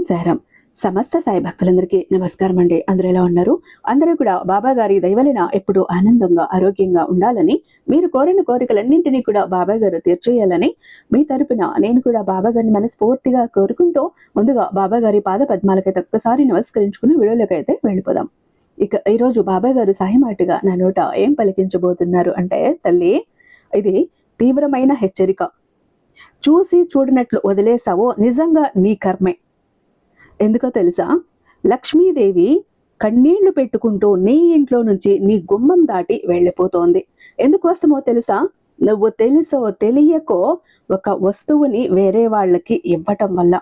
సాయిరామ్. సమస్త సాయి భక్తులందరికీ నమస్కారం అండి. అందరూ ఎలా ఉన్నారు? అందరూ కూడా బాబా గారి దయవలన ఎప్పుడూ ఆనందంగా ఆరోగ్యంగా ఉండాలని, మీరు కోరిన కోరికలన్నింటినీ కూడా బాబా గారు తీర్చేయాలని మీ తరపున నేను కూడా బాబా గారిని మనస్ఫూర్తిగా కోరుకుంటూ ముందుగా బాబా గారి పాద పద్మాలకైతే ఒక్కసారి నమస్కరించుకుని వీడియోలోకి అయితే వెళ్ళిపోదాం. ఇక ఈరోజు బాబా గారు సాయమాటిగా నా నోట ఏం పలికించబోతున్నారు అంటే, తల్లి ఇది తీవ్రమైన హెచ్చరిక. చూసి చూడనట్లు వదిలేసావో నిజంగా నీ కర్మే. ఎందుకో తెలుసా? లక్ష్మీదేవి కన్నీళ్లు పెట్టుకుంటూ నీ ఇంట్లో నుంచి నీ గుమ్మం దాటి వెళ్ళిపోతోంది. ఎందుకోసమో తెలుసా? నువ్వు తెలుసో తెలియకో ఒక వస్తువుని వేరే వాళ్ళకి ఇవ్వటం వల్ల,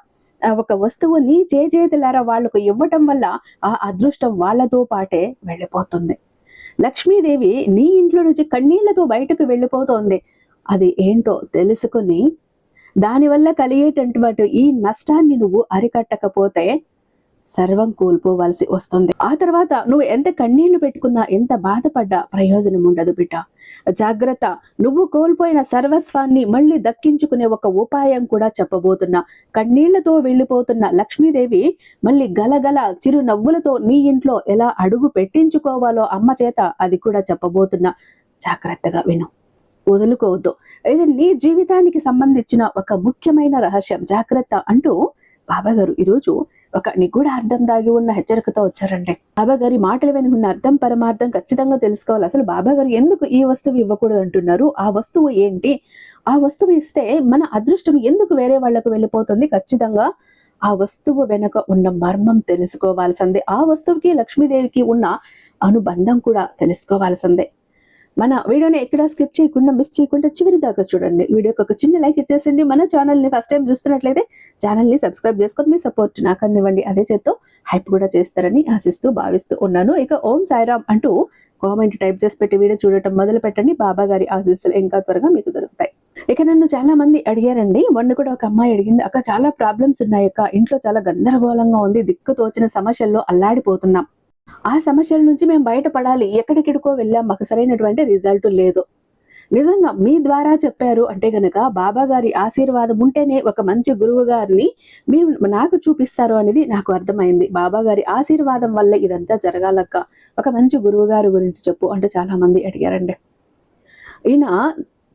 ఒక వస్తువు నీ చేతులారా వాళ్లకు ఇవ్వటం వల్ల ఆ అదృష్టం వాళ్ళతో పాటే వెళ్ళిపోతుంది. లక్ష్మీదేవి నీ ఇంట్లో నుంచి కన్నీళ్లతో బయటకు వెళ్ళిపోతోంది. అది ఏంటో తెలుసుకుని దానివల్ల కలిగేటటువంటి ఈ నష్టాన్ని నువ్వు అరికట్టకపోతే సర్వం కోల్పోవలసి వస్తుంది. ఆ తర్వాత నువ్వు ఎంత కన్నీళ్లు పెట్టుకున్నా, ఎంత బాధపడ్డా ప్రయోజనం ఉండదు బిడ్డ. జాగ్రత్త. నువ్వు కోల్పోయిన సర్వస్వాన్ని మళ్ళీ దక్కించుకునే ఒక ఉపాయం కూడా చెప్పబోతున్నా. కన్నీళ్లతో వెళ్ళిపోతున్న లక్ష్మీదేవి మళ్ళీ గలగల చిరు నవ్వులతో నీ ఇంట్లో ఎలా అడుగు పెట్టించుకోవాలో అమ్మ చేత అది కూడా చెప్పబోతున్నా. జాగ్రత్తగా విను, వదులుకోవద్దు. ఇది నీ జీవితానికి సంబంధించిన ఒక ముఖ్యమైన రహస్యం. జాగ్రత్త అంటూ బాబా గారు ఈరోజు ఒక నిగూఢ అర్థం దాగి ఉన్న హెచ్చరికతో వచ్చారండి. బాబా గారి మాటలు వెనుకున్న అర్థం పరమార్థం ఖచ్చితంగా తెలుసుకోవాలి. అసలు బాబా గారు ఎందుకు ఈ వస్తువు ఇవ్వకూడదు అంటున్నారు? ఆ వస్తువు ఏంటి? ఆ వస్తువు ఇస్తే మన అదృష్టం ఎందుకు వేరే వాళ్లకు వెళ్ళిపోతుంది? ఖచ్చితంగా ఆ వస్తువు వెనుక ఉన్న మర్మం తెలుసుకోవాల్సిందే. ఆ వస్తువుకి లక్ష్మీదేవికి ఉన్న అనుబంధం కూడా తెలుసుకోవాల్సిందే. మన వీడియోని ఎక్కడ స్కిప్ చేయకుండా, మిస్ చేయకుండా చివరి దాకా చూడండి. వీడియోకి ఒక చిన్న లైక్ ఇచ్చేసండి. మన ఛానల్ని ఫస్ట్ టైం చూస్తున్నట్లయితే ఛానల్ని సబ్స్క్రైబ్ చేసుకొని మీ సపోర్ట్ నాకు అందివ్వండి. అదే చేత్తో హైప్ కూడా చేస్తారని ఆశిస్తూ భావిస్తూ ఉన్నాను. ఇక ఓం సాయిరామ్ అంటూ కామెంట్ టైప్ చేసి పెట్టి వీడియో చూడటం మొదలు పెట్టండి. బాబా గారి ఆశీస్సులు ఇంకా త్వరగా మీకు దొరుకుతాయి. ఇక నన్ను చాలా మంది అడిగారండి. మొన్న కూడా ఒక అమ్మాయి అడిగింది, అక్క చాలా ప్రాబ్లమ్స్ ఉన్నాయి అక్క, ఇంట్లో చాలా గందరగోళంగా ఉంది, దిక్కు తోచిన సమస్యల్లో అల్లాడిపోతున్నాం, ఆ సమస్యల నుంచి మేము బయటపడాలి, ఎక్కడికెడుకో వెళ్ళాం, మాకు సరైనటువంటి రిజల్ట్ లేదు. నిజంగా మీ ద్వారా చెప్పారు అంటే గనక బాబా గారి ఆశీర్వాదం ఉంటేనే ఒక మంచి గురువు గారిని మీరు నాకు చూపిస్తారు అనేది నాకు అర్థమైంది. బాబా గారి ఆశీర్వాదం వల్ల ఇదంతా జరగాలక్క, ఒక మంచి గురువు గారి గురించి చెప్పు అంటే చాలా మంది అడిగారండి. ఈయన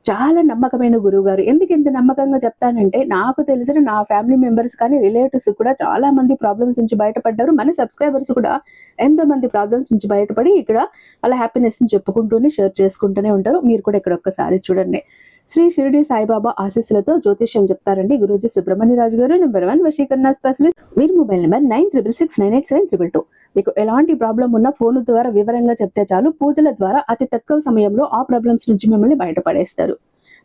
చాలా నమ్మకమైన గురువు గారు. ఎందుకు ఇంత నమ్మకంగా చెప్తానంటే, నాకు తెలిసిన నా ఫ్యామిలీ మెంబర్స్ కానీ రిలేటివ్స్ కూడా చాలా మంది ప్రాబ్లమ్స్ నుంచి బయటపడ్డారు. మన సబ్స్క్రైబర్స్ కూడా ఎంతో మంది ప్రాబ్లమ్స్ నుంచి బయటపడి ఇక్కడ వాళ్ళ హ్యాపీనెస్ ని చెప్పుకుంటూనే షేర్ చేసుకుంటూనే ఉంటారు. మీరు కూడా ఇక్కడ ఒక్కసారి చూడండి. శ్రీ షిరిడి సాయిబాబా ఆశీస్సులతో జ్యోతిష్యం చెప్తారండి గురూజీ సుబ్రహ్మణ్యరాజు గారు, #1 వశీకరణ స్పెషలిస్ట్. వీరి మొబైల్ నెంబర్ 9666987222. మీకు ఎలాంటి ప్రాబ్లం ఉన్నా ఫోన్ ద్వారా వివరంగా చెప్తే చాలు, పూజల ద్వారా అతి తక్కువ సమయంలో ఆ ప్రాబ్లమ్స్ నుంచి మిమ్మల్ని బయటపడేస్తారు.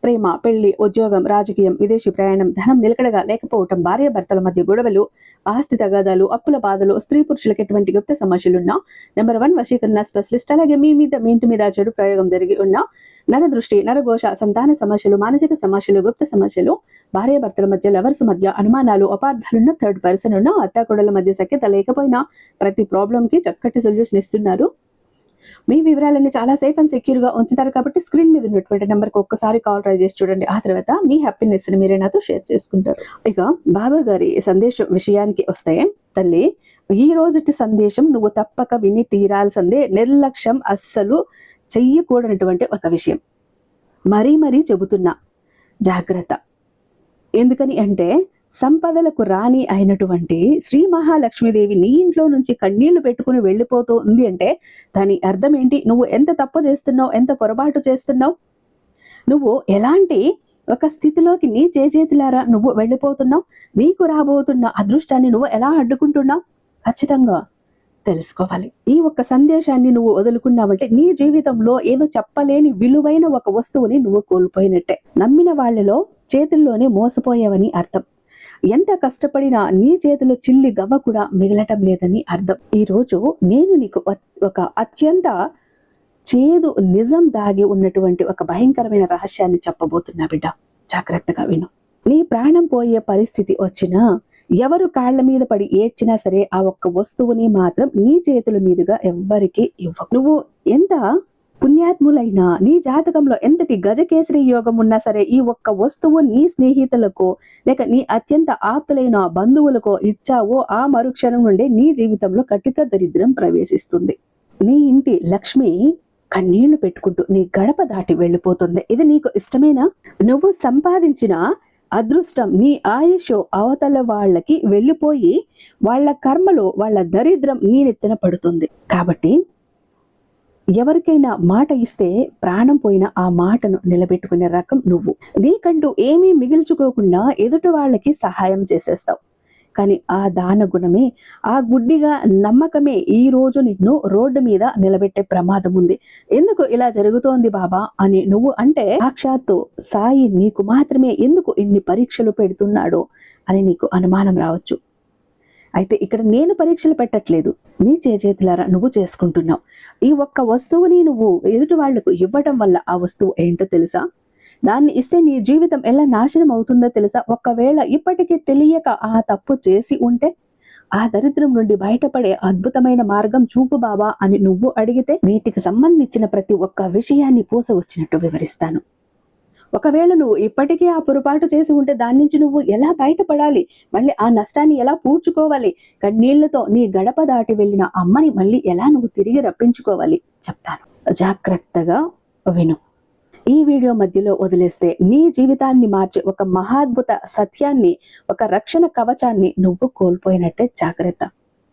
ప్రేమ, పెళ్లి, ఉద్యోగం, రాజకీయం, విదేశీ ప్రయాణం, ధనం నిలకడగా లేకపోవటం, భార్యాభర్తల మధ్య గొడవలు, ఆస్తి తగాదాలు, అప్పుల బాధలు, స్త్రీ పురుషులకు ఎటువంటి గుప్త సమస్యలున్నా #1 వశీకరణ స్పెషలిస్ట్. అలాగే మీ ఇంటి మీద చెడు ప్రయోగం జరిగి ఉన్న నరదృష్టి, నరఘోష, సంతాన సమస్యలు, మానసిక సమస్యలు, గుప్త సమస్యలు, భార్యాభర్తల మధ్య, లవర్స్ మధ్య అనుమానాలు, అపార్థాలున్న, థర్డ్ పర్సన్ ఉన్న, అత్తాకోడల మధ్య సఖ్యత లేకపోయినా ప్రతి ప్రాబ్లం కి చక్కటి సొల్యూషన్ ఇస్తున్నారు. మీ వివరాలన్నీ చాలా సేఫ్ అండ్ సెక్యూర్ గా ఉంచుతారు కాబట్టి స్క్రీన్ మీద ఉన్నటువంటి నెంబర్కి ఒక్కసారి కాల్ ట్రై చేసి చూడండి. ఆ తర్వాత మీ హ్యాపీనెస్ ని మీరే నాతో షేర్ చేసుకుంటారు. ఇక బాబా గారి సందేశం విషయానికి వస్తే, తల్లి ఈ రోజుటి సందేశం నువ్వు తప్పక విని తీరాల్సిందే. నిర్లక్ష్యం అస్సలు చెయ్యకూడనటువంటి ఒక విషయం. మరీ చెబుతున్నా, జాగ్రత్త. ఎందుకని అంటే, సంపదలకు రాణి అయినటువంటి శ్రీ మహాలక్ష్మీదేవి నీ ఇంట్లో నుంచి కన్నీళ్లు పెట్టుకుని వెళ్ళిపోతుంది అంటే దాని అర్థం ఏంటి? నువ్వు ఎంత తప్పు చేస్తున్నావు, ఎంత పొరపాటు చేస్తున్నావు, నువ్వు ఎలాంటి ఒక స్థితిలోకి నీ చేతులారా నువ్వు వెళ్ళిపోతున్నావు, నీకు రాబోతున్న అదృష్టాన్ని నువ్వు ఎలా అడ్డుకుంటున్నావు ఖచ్చితంగా తెలుసుకోవాలి. ఈ ఒక్క సందేశాన్ని నువ్వు వదులుకున్నావంటే నీ జీవితంలో ఏదో చెప్పలేని విలువైన ఒక వస్తువుని నువ్వు కోల్పోయినట్టే. నమ్మిన వాళ్ళలో చేతుల్లోనే మోసపోయావని అర్థం. ఎంత కష్టపడినా నీ చేతిలో చిల్లి గవ్వ కూడా మిగలటం లేదని అర్థం. ఈ రోజు నేను నీకు ఒక అత్యంత చేదు నిజం దాగి ఉన్నటువంటి ఒక భయంకరమైన రహస్యాన్ని చెప్పబోతున్నా బిడ్డ. జాగ్రత్తగా విను. నీ ప్రాణం పోయే పరిస్థితి వచ్చినా, ఎవరు కాళ్ల మీద పడి ఏడ్చినా సరే ఆ ఒక్క వస్తువుని మాత్రం నీ చేతుల మీదుగా ఎవ్వరికి ఇవ్వకు. నువ్వు ఎంత పుణ్యాత్ములైన నీ జాతకంలో ఎంతటి గజకేసరి యోగం ఉన్నా సరే ఈ ఒక్క వస్తువు నీ స్నేహితులకో లేక నీ అత్యంత ఆప్తులైన బంధువులకో ఇచ్చావో ఆ మరుక్షణం నుండి నీ జీవితంలో కటిక దరిద్రం ప్రవేశిస్తుంది. నీ ఇంటి లక్ష్మి కన్నీళ్లు పెట్టుకుంటూ నీ గడప దాటి వెళ్ళిపోతుంది. ఇది నీకు ఇష్టమేనా? నువ్వు సంపాదించిన అదృష్టం నీ ఆయుష్ అవతల వాళ్ళకి వెళ్ళిపోయి వాళ్ళ కర్మలో వాళ్ళ దరిద్రం నీ నెత్తిన పడుతుంది. కాబట్టి ఎవరికైనా మాట ఇస్తే ప్రాణం పోయిన ఆ మాటను నిలబెట్టుకునే రకం నువ్వు. నీకంటూ ఏమీ మిగిల్చుకోకుండా ఎదుటి వాళ్ళకి సహాయం చేసేస్తావు. కానీ ఆ దాన గుణమే, ఆ గుడ్డిగా నమ్మకమే ఈ రోజు నిన్ను రోడ్డు మీద నిలబెట్టే ప్రమాదం ఉంది. ఎందుకు ఇలా జరుగుతోంది బాబా అని నువ్వు అంటే సాక్షాత్తు సాయి నీకు మాత్రమే ఎందుకు ఇన్ని పరీక్షలు పెడుతున్నాడో అని నీకు అనుమానం రావచ్చు. అయితే ఇక్కడ నేను పరీక్షలు పెట్టట్లేదు, నీ చేతులారా నువ్వు చేసుకుంటున్నావు. ఈ ఒక్క వస్తువుని నువ్వు ఎదుటి వాళ్లకు ఇవ్వటం వల్ల ఆ వస్తువు ఏంటో తెలుసా? దాన్ని ఇస్తే నీ జీవితం ఎలా నాశనం అవుతుందో తెలుసా? ఒకవేళ ఇప్పటికీ తెలియక ఆ తప్పు చేసి ఉంటే ఆ దరిద్రం నుండి బయటపడే అద్భుతమైన మార్గం చూపు బాబా అని నువ్వు అడిగితే వీటికి సంబంధించిన ప్రతి ఒక్క విషయాన్ని పూస వచ్చినట్టు వివరిస్తాను. ఒకవేళ నువ్వు ఇప్పటికీ ఆ పొరపాటు చేసి ఉంటే దాని నుంచి నువ్వు ఎలా బయటపడాలి, మళ్ళీ ఆ నష్టాన్ని ఎలా పూడ్చుకోవాలి, కన్నీళ్లతో నీ గడప దాటి వెళ్ళిన అమ్మని మళ్ళీ ఎలా నువ్వు తిరిగి రప్పించుకోవాలి చెప్తాను. జాగ్రత్తగా విను. ఈ వీడియో మధ్యలో వదిలేస్తే నీ జీవితాన్ని మార్చే ఒక మహాద్భుత సత్యాన్ని, ఒక రక్షణ కవచాన్ని నువ్వు కోల్పోయినట్టే. జాగ్రత్త.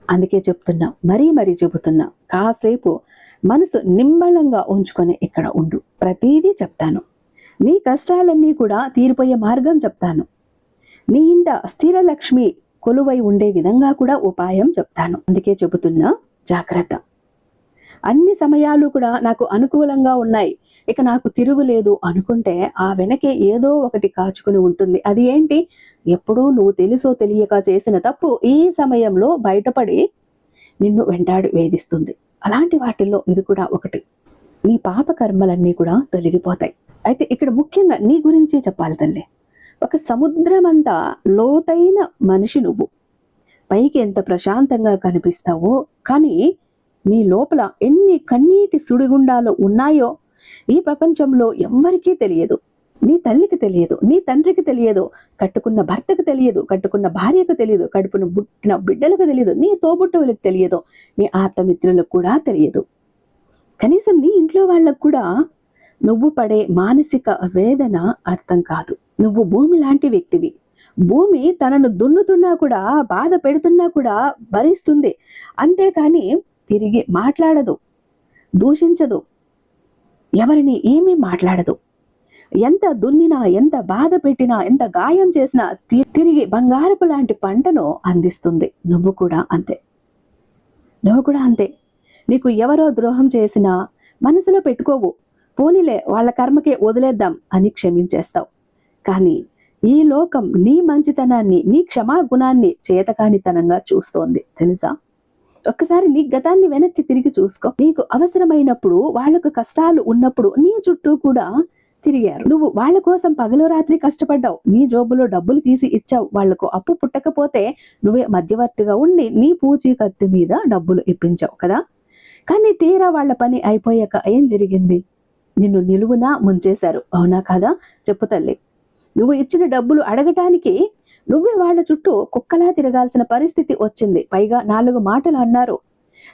అందుకే చెప్తున్నా, మరీ చెబుతున్నా, కాసేపు మనసు నిమ్మళంగా ఉంచుకొని ఇక్కడ ఉండు. ప్రతిదీ చెప్తాను. నీ కష్టాలన్నీ కూడా తీరిపోయే మార్గం చెప్తాను. నీ ఇంట స్థిర లక్ష్మి కొలువై ఉండే విధంగా కూడా ఉపాయం చెప్తాను. అందుకే చెబుతున్నా, జాగ్రత్త. అన్ని సమయాలు కూడా నాకు అనుకూలంగా ఉన్నాయి, ఇక నాకు తిరుగులేదు అనుకుంటే ఆ వెనకే ఏదో ఒకటి కాచుకుని ఉంటుంది. అది ఏంటి? ఎప్పుడూ నువ్వు తెలుసో తెలియక చేసిన తప్పు ఈ సమయంలో బయటపడి నిన్ను వెంటాడి వేధిస్తుంది. అలాంటి వాటిల్లో ఇది కూడా ఒకటి. నీ పాప కర్మలన్నీ కూడా తొలగిపోతాయి. అయితే ఇక్కడ ముఖ్యంగా నీ గురించి చెప్పాలి తల్లి. ఒక సముద్రమంతా లోతైన మనిషి నువ్వు. పైకి ఎంత ప్రశాంతంగా కనిపిస్తావో కానీ నీ లోపల ఎన్ని కన్నీటి సుడిగుండాలు ఉన్నాయో ఈ ప్రపంచంలో ఎవ్వరికీ తెలియదు. నీ తల్లికి తెలియదు, నీ తండ్రికి తెలియదు, కట్టుకున్న భర్తకు తెలియదు, కట్టుకున్న భార్యకు తెలియదు, కడుపున పుట్టిన బిడ్డలకు తెలియదు, నీ తోబుట్టువులకు తెలియదు, నీ ఆప్తమిత్రులకు కూడా తెలియదు. కనీసం నీ ఇంట్లో వాళ్ళకు కూడా నువ్వు పడే మానసిక వేదన అర్థం కాదు. నువ్వు భూమి లాంటి వ్యక్తివి. భూమి తనను దున్నుతున్నా కూడా, బాధ పెడుతున్నా కూడా భరిస్తుంది. అంతేకాని తిరిగి మాట్లాడదు, దూషించదు, ఎవరిని ఏమీ మాట్లాడదు. ఎంత దున్నినా, ఎంత బాధ పెట్టినా, ఎంత గాయం చేసినా తిరిగి బంగారపు లాంటి పంటను అందిస్తుంది. నువ్వు కూడా అంతే. నీకు ఎవరో ద్రోహం చేసినా మనసులో పెట్టుకోవు. పోనీలే, వాళ్ళ కర్మకే వదిలేద్దాం అని క్షమించేస్తావు. కానీ ఈ లోకం నీ మంచితనాన్ని, నీ క్షమాగుణాన్ని చేతకానితనంగా చూస్తోంది తెలుసా? ఒక్కసారి నీ గతాన్ని వెనక్కి తిరిగి చూసుకో. నీకు అవసరమైనప్పుడు, వాళ్లకు కష్టాలు ఉన్నప్పుడు నీ చుట్టూ కూడా తిరిగారు. నువ్వు వాళ్ళ కోసం పగలు రాత్రి కష్టపడ్డావు. నీ జోబులో డబ్బులు తీసి ఇచ్చావు. వాళ్లకు అప్పు పుట్టకపోతే నువ్వే మధ్యవర్తిగా ఉండి నీ పూచీకత్తు మీద డబ్బులు ఇప్పించావు కదా. కానీ తీరా వాళ్ళ పని అయిపోయాక ఏం జరిగింది? నిన్ను నిలువునా ముంచేశారు. అవునా కాదా? చెప్పు తల్లి. నువ్వు ఇచ్చిన డబ్బులు అడగటానికి నువ్వే వాళ్ళ చుట్టూ కుక్కలా తిరగాల్సిన పరిస్థితి వచ్చింది. పైగా 4 మాటలు అన్నారు.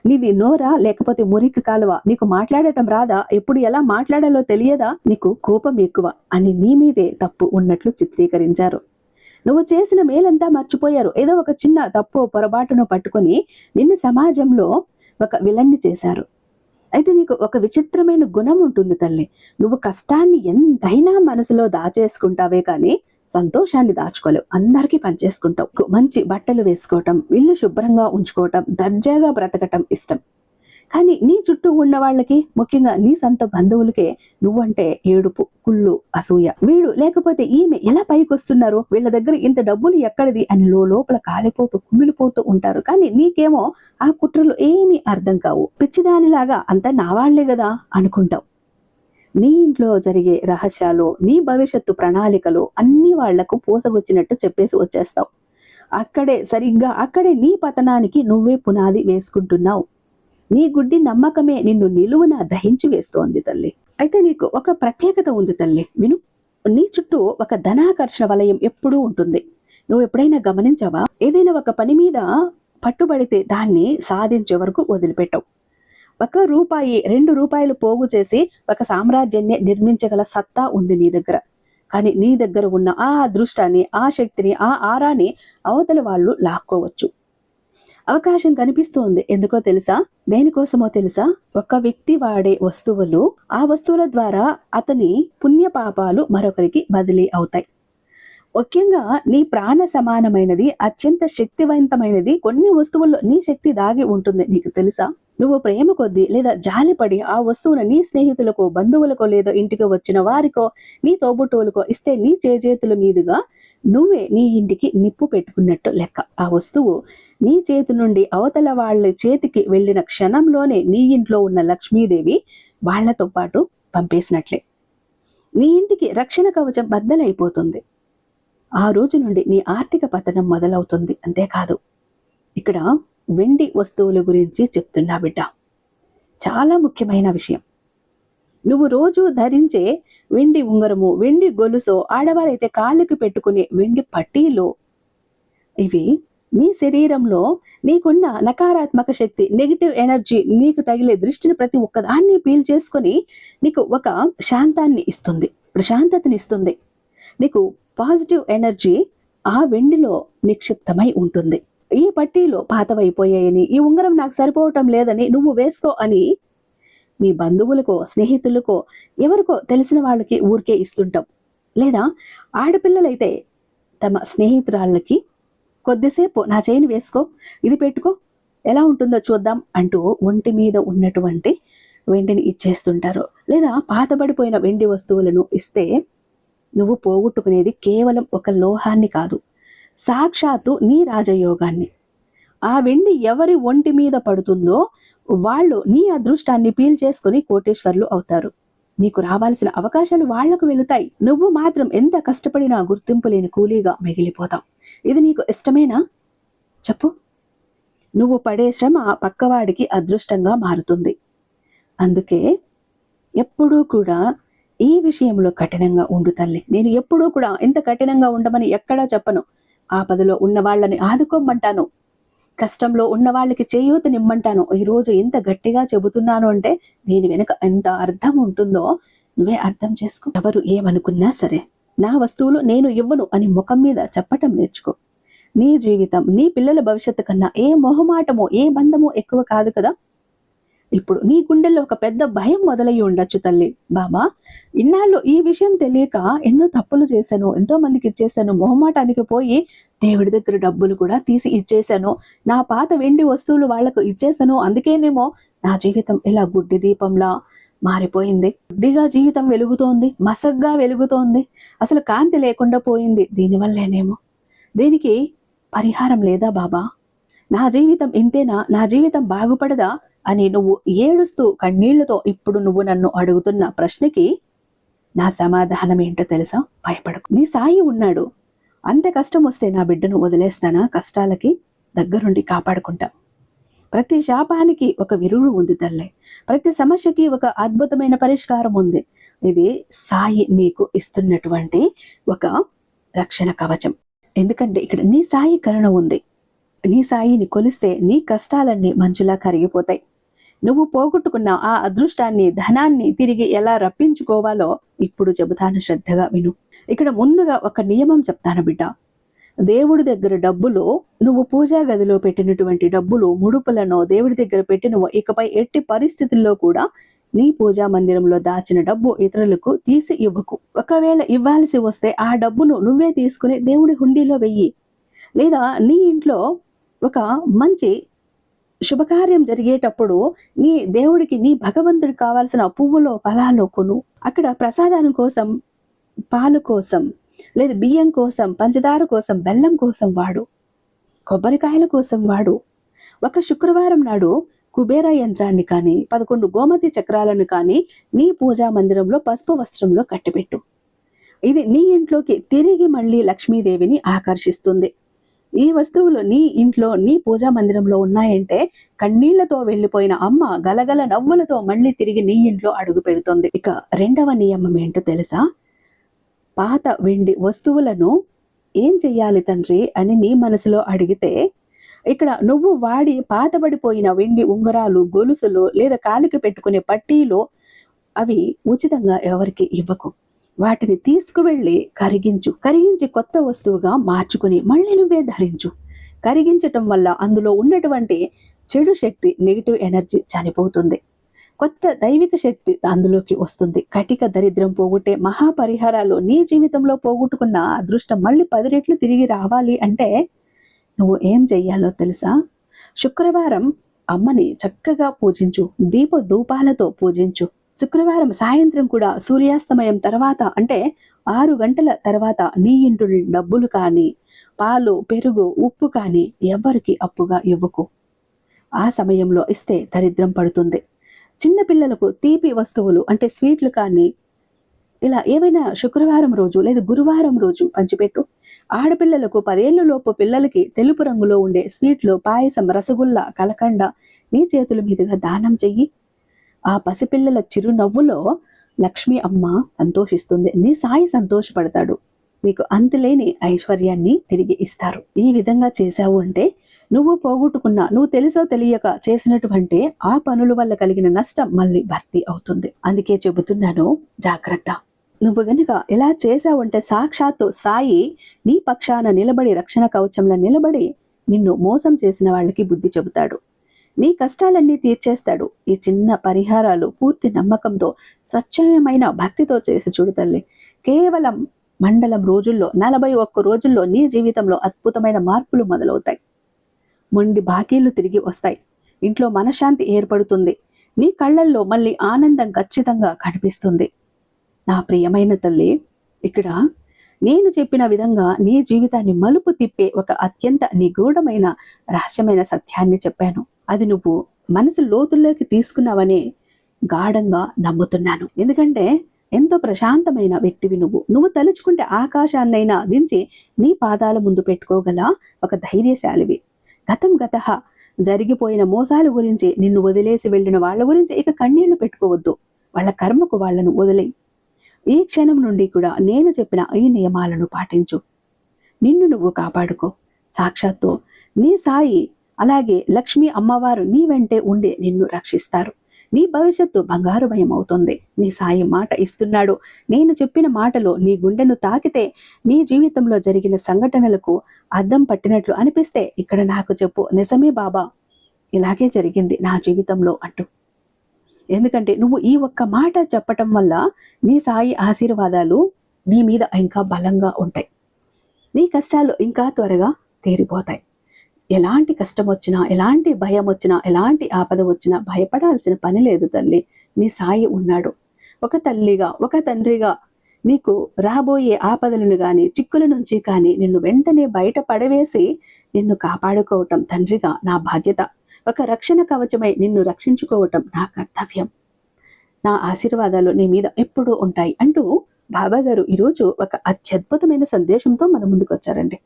నీది నోరా లేకపోతే మురికి కాలువ? నీకు మాట్లాడటం రాదా? ఎప్పుడు ఎలా మాట్లాడాలో తెలియదా? నీకు కోపం ఎక్కువ అని నీ మీదే తప్పు ఉన్నట్లు చిత్రీకరించారు. నువ్వు చేసిన మేలంతా మర్చిపోయారు. ఏదో ఒక చిన్న తప్పు పొరపాటును పట్టుకొని నిన్ను సమాజంలో ఒక విలన్ని చేశారు. అయితే నీకు ఒక విచిత్రమైన గుణం ఉంటుంది తల్లి. నువ్వు కష్టాన్ని ఎంతైనా మనసులో దాచేసుకుంటావే కానీ సంతోషాన్ని దాచుకోలేవు. అందరికీ పనిచేసుకుంటావు. మంచి బట్టలు వేసుకోవటం, ఇల్లు శుభ్రంగా ఉంచుకోవటం, దర్జాగా బ్రతకటం ఇష్టం. కానీ నీ చుట్టూ ఉన్న వాళ్ళకి, ముఖ్యంగా నీ సొంత బంధువులకే నువ్వంటే ఏడుపు, కుళ్ళు, అసూయ. వీడు లేకపోతే ఈమె ఎలా పైకి వస్తున్నారు, వీళ్ళ దగ్గర ఇంత డబ్బులు ఎక్కడిది అని లోపల కాలిపోతూ కుమిలిపోతూ ఉంటారు. కానీ నీకేమో ఆ కుట్రలు ఏమీ అర్థం కావు. పిచ్చిదానిలాగా అంతా నా వాళ్లే కదా అనుకుంటావు. నీ ఇంట్లో జరిగే రహస్యాలు, నీ భవిష్యత్తు ప్రణాళికలు అన్ని వాళ్లకు పూసగొచ్చినట్టు చెప్పేసి వచ్చేస్తావు. అక్కడే నీ పతనానికి నువ్వే పునాది వేసుకుంటున్నావు. నీ గుడ్డి నమ్మకమే నిన్ను నిలువున దహించి వేస్తోంది తల్లి. అయితే నీకు ఒక ప్రత్యేకత ఉంది తల్లి, విను. నీ చుట్టూ ఒక ధనాకర్షణ వలయం ఎప్పుడూ ఉంటుంది. నువ్వు ఎప్పుడైనా గమనించావా? ఏదైనా ఒక పని మీద పట్టుబడితే దాన్ని సాధించే వరకు వదిలిపెట్టవు. ₹1, ₹2 పోగు చేసి ఒక సామ్రాజ్యాన్ని నిర్మించగల సత్తా ఉంది నీ దగ్గర. కానీ నీ దగ్గర ఉన్న ఆ అదృష్టాన్ని, ఆ శక్తిని, ఆ ఆరాని అవతల వాళ్ళు లాక్కోవచ్చు. అవకాశం కనిపిస్తోంది. ఎందుకో తెలుసా? దేనికోసమో తెలుసా? ఒక వ్యక్తి వాడే వస్తువులు, ఆ వస్తువుల ద్వారా అతని పుణ్యపాపాలు మరొకరికి బదిలీ అవుతాయి. ముఖ్యంగా నీ ప్రాణ సమానమైనది, అత్యంత శక్తివంతమైనది కొన్ని వస్తువుల్లో నీ శక్తి దాగి ఉంటుంది. నీకు తెలుసా? నువ్వు ప్రేమ కొద్దీ లేదా జాలిపడి ఆ వస్తువును నీ స్నేహితులకో, బంధువులకో, లేదా ఇంటికి వచ్చిన వారికో, నీ తోబుట్టువులకో ఇస్తే నీ చేతుల మీదుగా నువ్వే నీ ఇంటికి నిప్పు పెట్టుకున్నట్టు లెక్క. ఆ వస్తువు నీ చేతి నుండి అవతల వాళ్ళ చేతికి వెళ్ళిన క్షణంలోనే నీ ఇంట్లో ఉన్న లక్ష్మీదేవి వాళ్లతో పాటు పంపేసినట్లే. నీ ఇంటికి రక్షణ కవచం బద్దలైపోతుంది. ఆ రోజు నుండి నీ ఆర్థిక పతనం మొదలవుతుంది. అంతేకాదు, ఇక్కడ వెండి వస్తువుల గురించి చెప్తున్నా బిడ్డ. చాలా ముఖ్యమైన విషయం. నువ్వు రోజు ధరించే వెండి ఉంగరము, వెండి గొలుసు, ఆడవారైతే కాళ్ళకి పెట్టుకునే వెండి పట్టీలు, ఇవి నీ శరీరంలో నీకున్న నకారాత్మక శక్తి, నెగిటివ్ ఎనర్జీ, నీకు తగిలే దృష్టిని ప్రతి ఒక్కదాన్ని పీల్ చేసుకొని నీకు ఒక శాంతాన్ని ఇస్తుంది, ప్రశాంతతని ఇస్తుంది. నీకు పాజిటివ్ ఎనర్జీ ఆ వెండిలో నిక్షిప్తమై ఉంటుంది. ఈ పట్టీలో పాతవైపోయాయని, ఈ ఉంగరం నాకు సరిపోవటం లేదని నువ్వు వేసుకో అని నీ బంధువులకో, స్నేహితులకో, ఎవరికో తెలిసిన వాళ్ళకి ఊరికే ఇస్తుంటాం. లేదా ఆడపిల్లలైతే తమ స్నేహితురాళ్ళకి కొద్దిసేపు నా చేయిని వేసుకో, ఇది పెట్టుకో, ఎలా ఉంటుందో చూద్దాం అంటూ ఒంటి మీద ఉన్నటువంటి వెండిని ఇచ్చేస్తుంటారు. లేదా పాతబడిపోయిన వెండి వస్తువులను ఇస్తే నువ్వు పోగొట్టుకునేది కేవలం ఒక లోహాన్ని కాదు, సాక్షాత్తు నీ రాజయోగాన్ని. ఆ వెండి ఎవరి ఒంటి మీద పడుతుందో వాళ్ళు నీ అదృష్టాన్ని పీల్ చేసుకుని కోటేశ్వర్లు అవుతారు. నీకు రావాల్సిన అవకాశాలు వాళ్లకు వెళుతాయి. నువ్వు మాత్రం ఎంత కష్టపడినా గుర్తింపు లేని కూలీగా మిగిలిపోతావు. ఇది నీకు ఇష్టమేనా? చెప్పు. నువ్వు పడే శ్రమ పక్కవాడికి అదృష్టంగా మారుతుంది. అందుకే ఎప్పుడూ కూడా ఈ విషయంలో కఠినంగా ఉండు తల్లి. నేను ఎప్పుడూ కూడా ఇంత కఠినంగా ఉండమని ఎక్కడా చెప్పను. ఆపదలో ఉన్న వాళ్ళని ఆదుకోమంటాను, కష్టంలో ఉన్న వాళ్ళకి చేయూతనిమ్మంటాను. ఈరోజు ఎంత గట్టిగా చెబుతున్నాను అంటే దీని వెనుక ఎంత అర్థం ఉంటుందో నువ్వే అర్థం చేసుకో. ఎవరు ఏమనుకున్నా సరే, నా వస్తువులు నేను ఇవ్వను అని ముఖం మీద చెప్పటం నేర్చుకో. నీ జీవితం, నీ పిల్లల భవిష్యత్తు కన్నా ఏ మొహమాటమో, ఏ బంధమో ఎక్కువ కాదు కదా. ఇప్పుడు నీ గుండెల్లో ఒక పెద్ద భయం మొదలయ్యి ఉండొచ్చు తల్లి. బాబా, ఇన్నాళ్ళు ఈ విషయం తెలియక ఎన్నో తప్పులు చేశాను, ఎంతో మందికి ఇచ్చేసాను, మొహమాటానికి పోయి దేవుడి దగ్గర డబ్బులు కూడా తీసి ఇచ్చేసాను, నా పాత వెండి వస్తువులు వాళ్లకు ఇచ్చేసాను, అందుకేనేమో నా జీవితం ఇలా గుడ్డి దీపంలా మారిపోయింది. గుడ్డిగా జీవితం వెలుగుతోంది, మసగ్గా వెలుగుతోంది, అసలు కాంతి లేకుండా పోయింది. దీనివల్లేనేమో. దీనికి పరిహారం లేదా బాబా? నా జీవితం ఇంతేనా? నా జీవితం బాగుపడదా అని నువ్వు ఏడుస్తూ కన్నీళ్లతో ఇప్పుడు నువ్వు నన్ను అడుగుతున్న ప్రశ్నకి నా సమాధానం ఏంటో తెలుసా? భయపడకు. నీ సాయి ఉన్నాడు. అంత కష్టం వస్తే నా బిడ్డను వదిలేస్తానా? కష్టాలకి దగ్గరుండి కాపాడుకుంటా. ప్రతి శాపానికి ఒక విరుగుడు ఉంది తల్లి. ప్రతి సమస్యకి ఒక అద్భుతమైన పరిష్కారం ఉంది. ఇది సాయి నీకు ఇస్తున్నటువంటి ఒక రక్షణ కవచం. ఎందుకంటే ఇక్కడ నీ సాయి కరుణ ఉంది. నీ సాయిని కొలిస్తే నీ కష్టాలన్నీ మంచులా కరిగిపోతాయి. నువ్వు పోగొట్టుకున్న ఆ అదృష్టాన్ని, ధనాన్ని తిరిగి ఎలా రప్పించుకోవాలో ఇప్పుడు చెబుతాను, శ్రద్ధగా విను. ఇక్కడ ముందుగా ఒక నియమం చెప్తాను బిడ్డ. దేవుడి దగ్గర డబ్బులు, నువ్వు పూజా గదిలో పెట్టినటువంటి డబ్బులు, ముడుపులను దేవుడి దగ్గర పెట్టినవు ఇకపై ఎట్టి పరిస్థితుల్లో కూడా నీ పూజా మందిరంలో దాచిన డబ్బు ఇతరులకు తీసి ఇవ్వకు. ఒకవేళ ఇవ్వాల్సి వస్తే ఆ డబ్బును నువ్వే తీసుకుని దేవుడి హుండీలో వెయ్యి. లేదా నీ ఇంట్లో ఒక మంచి శుభకార్యం జరిగేటప్పుడు నీ దేవుడికి, నీ భగవంతుడికి కావాల్సిన పువ్వులో ఫలాలు కొను. అక్కడ ప్రసాదానం కోసం, పాలు కోసం, లేదా బియ్యం కోసం, పంచదార కోసం, బెల్లం కోసం వాడు, కొబ్బరికాయల కోసం వాడు. ఒక శుక్రవారం నాడు కుబేర యంత్రాన్ని కానీ 11 గోమతి చక్రాలను కానీ నీ పూజా మందిరంలో పసుపు వస్త్రంలో కట్టిపెట్టు. ఇది నీ ఇంట్లోకి తిరిగి మళ్ళీ లక్ష్మీదేవిని ఆకర్షిస్తుంది. ఈ వస్తువులు నీ ఇంట్లో, నీ పూజా మందిరంలో ఉన్నాయంటే కన్నీళ్లతో వెళ్లిపోయిన అమ్మ గలగల నవ్వులతో మళ్ళీ తిరిగి నీ ఇంట్లో అడుగు పెడుతుంది. ఇక రెండవ నియమం ఏంటో తెలుసా? పాత వెండి వస్తువులను ఏం చెయ్యాలి తండ్రి అని నీ మనసులో అడిగితే, ఇక్కడ నువ్వు వాడి పాతబడిపోయిన వెండి ఉంగరాలు, గొలుసులు లేదా కాలికి పెట్టుకునే పట్టీలు అవి ఉచితంగా ఎవరికి ఇవ్వకు. వాటిని తీసుకువెళ్ళి కరిగించి కొత్త వస్తువుగా మార్చుకుని మళ్ళీ నువ్వే ధరించు. కరిగించటం వల్ల అందులో ఉన్నటువంటి చెడు శక్తి, నెగిటివ్ ఎనర్జీ చనిపోతుంది. కొత్త దైవిక శక్తి అందులోకి వస్తుంది. కటిక దరిద్రం పోగొట్టే మహాపరిహారాలు నీ జీవితంలో పోగొట్టుకున్న అదృష్టం మళ్ళీ 10 రెట్లు తిరిగి రావాలి అంటే నువ్వు ఏం చెయ్యాలో తెలుసా? శుక్రవారం అమ్మని చక్కగా పూజించు. ధూపాలతో పూజించు. శుక్రవారం సాయంత్రం కూడా సూర్యాస్తమయం తర్వాత అంటే 6 గంటల తర్వాత నీ ఇంటి డబ్బులు కానీ, పాలు, పెరుగు, ఉప్పు కానీ ఎవ్వరికి అప్పుగా ఇవ్వకు. ఆ సమయంలో ఇస్తే దరిద్రం పడుతుంది. చిన్న పిల్లలకు తీపి వస్తువులు అంటే స్వీట్లు కానీ ఇలా ఏవైనా శుక్రవారం రోజు లేదా గురువారం రోజు పంచిపెట్టు. ఆడపిల్లలకు 10 ఏళ్ల లోపు పిల్లలకి తెలుపు రంగులో ఉండే స్వీట్లు, పాయసం, రసగుల్లా, కలకండ నీ చేతుల మీదుగా దానం చెయ్యి. ఆ పసిపిల్లల చిరునవ్వులో లక్ష్మి అమ్మ సంతోషిస్తుంది. నీ సాయి సంతోషపడతాడు. నీకు అంతులేని ఐశ్వర్యాన్ని తిరిగి ఇస్తారు. ఈ విధంగా చేశావు అంటే నువ్వు పోగొట్టుకున్న, నువ్వు తెలుసో తెలియక చేసినటువంటి ఆ పనుల వల్ల కలిగిన నష్టం మళ్ళీ భర్తీ అవుతుంది. అందుకే చెబుతున్నాను, జాగ్రత్త. నువ్వు గనుక ఇలా చేశావంటే సాక్షాత్తు సాయి నీ పక్షాన నిలబడి, రక్షణ కవచంలో నిలబడి నిన్ను మోసం చేసిన వాళ్ళకి బుద్ధి చెబుతాడు. నీ కష్టాలన్నీ తీర్చేస్తాడు. ఈ చిన్న పరిహారాలు పూర్తి నమ్మకంతో, స్వచ్ఛమైన భక్తితో చేసి చూడు తల్లి. కేవలం మండలం రోజుల్లో, 41 రోజుల్లో నీ జీవితంలో అద్భుతమైన మార్పులు మొదలవుతాయి. మొండి బాకీలు తిరిగి వస్తాయి. ఇంట్లో మనశ్శాంతి ఏర్పడుతుంది. నీ కళ్ళల్లో మళ్ళీ ఆనందం ఖచ్చితంగా కనిపిస్తుంది. నా ప్రియమైన తల్లి, ఇక్కడ నేను చెప్పిన విధంగా నీ జీవితాన్ని మలుపు తిప్పే ఒక అత్యంత నిగూఢమైన రహస్యమైన సత్యాన్ని చెప్పాను. అది నువ్వు మనసు లోతుల్లోకి తీసుకున్నావని గాఢంగా నమ్ముతున్నాను. ఎందుకంటే ఎంతో ప్రశాంతమైన వ్యక్తివి నువ్వు తలుచుకుంటే ఆకాశాన్నైనా దించి నీ పాదాల ముందు పెట్టుకోగల ఒక ధైర్యశాలివి. గతః జరిగిపోయిన మోసాల గురించి, నిన్ను వదిలేసి వెళ్ళిన వాళ్ళ గురించి ఇక కన్నీళ్లు పెట్టుకోవద్దు. వాళ్ళ కర్మకు వాళ్ళను వదిలేయి. ఈ క్షణం నుండి కూడా నేను చెప్పిన ఈ నియమాలను పాటించు. నిన్ను నువ్వు కాపాడుకో. సాక్షాత్తు నీ సాయి అలాగే లక్ష్మీ అమ్మవారు నీ వెంటే ఉండి నిన్ను రక్షిస్తారు. నీ భవిష్యత్తు బంగారుమయం అవుతుంది. నీ సాయి మాట ఇస్తున్నాడు. నేను చెప్పిన మాటలు నీ గుండెను తాకితే, నీ జీవితంలో జరిగిన సంఘటనలకు అద్దం పట్టినట్లు అనిపిస్తే ఇక్కడ నాకు చెప్పు, నిజమే బాబా, ఇలాగే జరిగింది నా జీవితంలో అంటూ. ఎందుకంటే నువ్వు ఈ ఒక్క మాట చెప్పటం వల్ల నీ సాయి ఆశీర్వాదాలు నీ మీద ఇంకా బలంగా ఉంటాయి. నీ కష్టాలు ఇంకా త్వరగా తీరిపోతాయి. ఎలాంటి కష్టం వచ్చినా, ఎలాంటి భయం వచ్చినా, ఎలాంటి ఆపద వచ్చినా భయపడాల్సిన పని లేదు తల్లి. నీ సాయి ఉన్నాడు. ఒక తల్లిగా, ఒక తండ్రిగా నీకు రాబోయే ఆపదలను కానీ, చిక్కుల నుంచి కానీ నిన్ను వెంటనే బయట పడవేసి నిన్ను కాపాడుకోవటం తండ్రిగా నా బాధ్యత. ఒక రక్షణ కవచమై నిన్ను రక్షించుకోవటం నా కర్తవ్యం. నా ఆశీర్వాదాలు నీ మీద ఎప్పుడూ ఉంటాయి అంటూ బాబా గారు ఈరోజు ఒక అత్యద్భుతమైన సందేశంతో మన ముందుకు వచ్చారండి.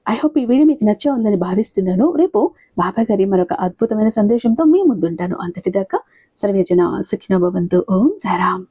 ఐ హోప్ ఈ వీడియో మీకు నచ్చే ఉందని భావిస్తున్నాను. రేపు బాబా గారి మరొక అద్భుతమైన సందేశంతో మీ ముందుంటాను. అంతటిదాకా సర్వేజన సుఖినో భవంతు. ఓం సారాం.